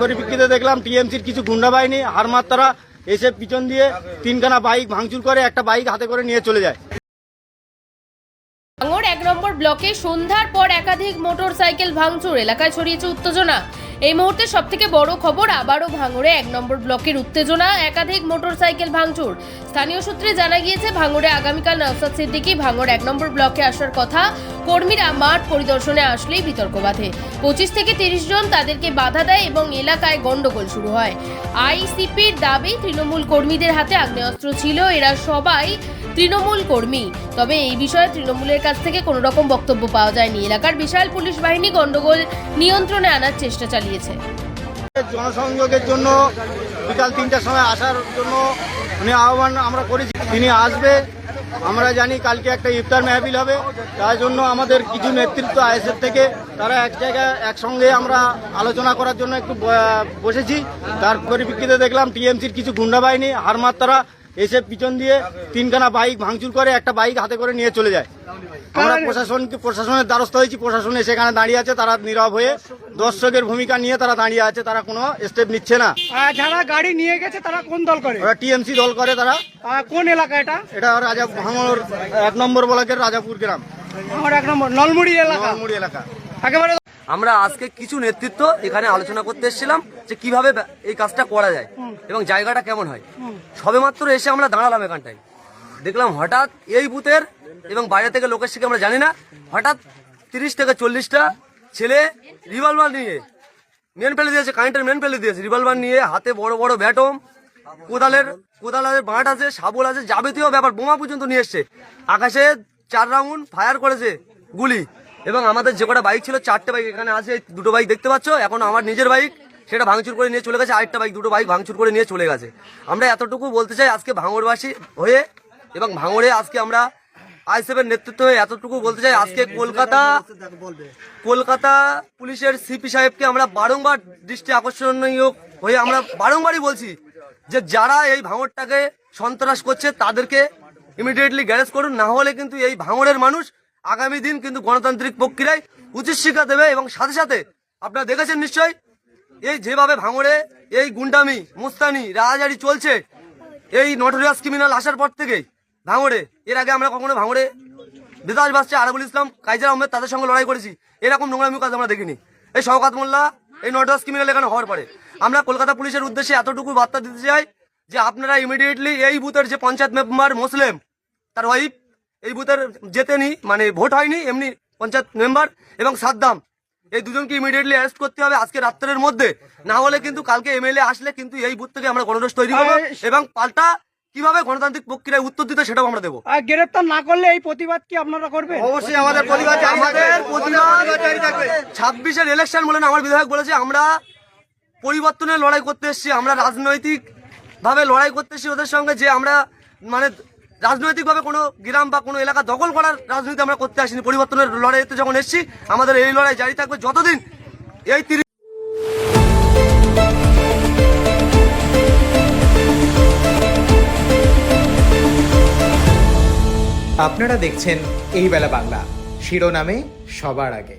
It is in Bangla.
পরিপ্রেক্ষিতে দেখলাম টিএমসির কিছু গুন্ডা বাহিনী হারমাত্তারা এসে পিছন দিয়ে তিনখানা বাইক ভাঙচুর করে, একটা বাইক হাতে করে নিয়ে চলে যায়। ভাঙড় 1 নম্বর ব্লকে সন্ধ্যার পর একাধিক মোটরসাইকেল ভাঙচুর, এলাকায় ছড়িয়েছে উত্তেজনা। এই মুহূর্তে সবথেকে বড় খবর, আবারও ভাঙড়ে 1 নম্বর ব্লকের উত্তেজনা, একাধিক মোটরসাইকেল ভাঙচুর। স্থানীয় সূত্রে জানা গিয়েছে ভাঙড়ে আগামীকাল নওশাদ সিদ্দিকী ভাঙড় 1 নম্বর ব্লকে আসার কথা। কর্মীরা মাঠ পরিদর্শনে আসলেই বিতর্ক বাধে। 25 থেকে 30 জন তাদেরকে বাধা দেয় এবং এলাকায় গন্ডগোল শুরু হয়। আইসিপির দাবি তৃণমূল কর্মীদের হাতে আগ্নেয়াস্ত্র ছিল, এরা সবাই তৃণমূল কর্মী। তবে এই বিষয়ে তৃণমূলের কাছ থেকে কোনো রকম বক্তব্য পাওয়া যায়নি। এলাকার বিশাল পুলিশ বাহিনী গন্ডগোল নিয়ন্ত্রণে আনার চেষ্টা চালিয়েছে। জনসংযোগের জন্য বিকাল 3টার সময় আসার জন্য উনি আহ্বান আমরা করেছি, তিনি আসবে। আমরা জানি কালকে একটা ইফতার মেহফিল হবে, তার জন্য আমাদের কিছু নেতৃত্ব আইএসএফ থেকে তারা এক জায়গায় একসঙ্গে আমরা আলোচনা করার জন্য একটু বসেছি। তার পরিপ্রেক্ষিতে দেখলাম টিএমসির কিছু গুন্ডা বাহিনী হারমাত্তারা এসে পিছন দিয়ে তিনখানা বাইক ভাঙচুর করে, একটা বাইক হাতে করে নিয়ে চলে যায়। আমরা প্রশাসনের দ্বারস্থ হয়েছি, প্রশাসন সেখানে দাঁড়িয়ে আছে, তারা নীরব হয়ে দর্শকের ভূমিকা নিয়ে তারা দাঁড়িয়ে আছে, তারা কোনো স্টেপ নিচ্ছে না। যারা গাড়ি নিয়ে গেছে তারা কোন দল করে? ওরা টিএমসি দল করে। তারা কোন এলাকা এটা? এটা ভাঙড় 1 নম্বর ব্লকের রাজাপুর গ্রাম, ভাঙড় 1 নম্বর নলমুড়ি এলাকা। একেবারে আমরা আজকে কিছু নেতৃত্ব এখানে আলোচনা করতে এসেছিলাম যে কিভাবে এই কাজটা করা যায় এবং জায়গাটা কেমন হয়। সবেমাত্র এসে আমরা দাঁড়ালাম এখানটায়, দেখলাম হঠাৎ এই বুথের এবং বাইরে থেকে লোকের থেকে আমরা জানি না, হঠাৎ 30 থেকে 40টা ছেলে রিভলভার নিয়ে মেন ফেলে দিয়েছে, কারেন্টের মেন ফেলে দিয়েছে, রিভলভার নিয়ে হাতে বড় বড় ব্যাটম, কোদালের বাঁট আছে, শাবল আছে, যাবতীয় ব্যাপার, বোমা পর্যন্ত নিয়ে এসছে। আকাশে 4 রাউন্ড ফায়ার করেছে গুলি। এবং আমাদের যে কটা বাইক ছিল 4টে বাইক এখানে আছে, 2টো বাইক দেখতে পাচ্ছ, এখন আমার নিজের বাইক সেটা ভাঙচুর করে নিয়ে চলে গেছে, আরেকটা বাইক 2টো বাইক ভাঙচুর করে নিয়ে চলে গেছে। আমরা এতটুকু বলতে চাই আজকে ভাঙড়বাসী হয়ে এবং ভাঙড়ে আজকে আমরা আইএসএফের নেতৃত্ব হয়ে এতটুকু বলতে চাই, আজকে কলকাতা পুলিশের সিপি সাহেবকে আমরা বারংবার দৃষ্টি আকর্ষণীয় হয়ে আমরা বারংবারই বলছি যে যারা এই ভাঙড়টাকে সন্ত্রাস করছে তাদেরকে ইমিডিয়েটলি গ্যারেজ করুন, না হলে কিন্তু এই ভাঙড়ের মানুষ আগামী দিন কিন্তু গণতান্ত্রিক প্রক্রিয়ায় উচিত শিক্ষা দেবে। এবং সাথে সাথে আপনারা দেখেছেন নিশ্চয়ই এই যেভাবে ভাঙড়ে এই গুন্ডামি মুস্তানি রাজারি চলছে, এই নটোরিয়াস ক্রিমিনাল আসার পর থেকেই ভাঙড়ে, এর আগে আমরা কখনো ভাঙড়ে বিদাস বাসছে আরাবুল ইসলাম কাইজার আহমেদ তাদের সঙ্গে লড়াই করেছি, এরকম নোংরামি কাজ আমরা দেখিনি। এই শওকাত মোল্লা এই নটোরিয়াস ক্রিমিনাল এখানে হওয়ার পরে আমরা কলকাতা পুলিশের উদ্দেশ্যে এতটুকু বার্তা দিতে চাই যে আপনারা ইমিডিয়েটলি এই বুথের যে পঞ্চায়েত মেম্বার মুসলিম তার ওয়াইফ, এই বুথের জেতেনি মানে ভোট হয়নি এমনি পঞ্চায়েত মেম্বার এবং সাদ্দাম, এই দুজনকে ইমিডিয়েটলি অ্যারেস্ট করতে হবে আজকে রাত্রের মধ্যে, না হলে কিন্তু কালকে এমএলএ আসলে কিন্তু এই বুথ থেকে আমরা গণরোষ তৈরি করবো এবং পাল্টা কিভাবে গণতান্ত্রিক প্রক্রিয়ায় উত্তর দিতে সেটাও আমরা দেবো। গ্রেফতার না করলে এই প্রতিবাদ কি আপনারা করবেন? অবশ্যই আমাদের প্রতিবাদ 26-এর ইলেকশন বলে আমার বিধায়ক বলেছে আমরা পরিবর্তনের লড়াই করতে এসেছি, আমরা রাজনৈতিক ভাবে লড়াই করতে এসেছি ওদের সঙ্গে, যে আমরা মানে রাজনৈতিকভাবে কোনো গ্রাম বা কোনো এলাকা দখল করার রাজনীতি আমরা করতে আসিনি। পরিবর্তনের লড়াইতে যখন এসেছি আমাদের এই লড়াই জারি থাকবে যতদিন এই আপনারা দেখছেন এই বেলা বাংলা, শিরোনামে সবার আগে।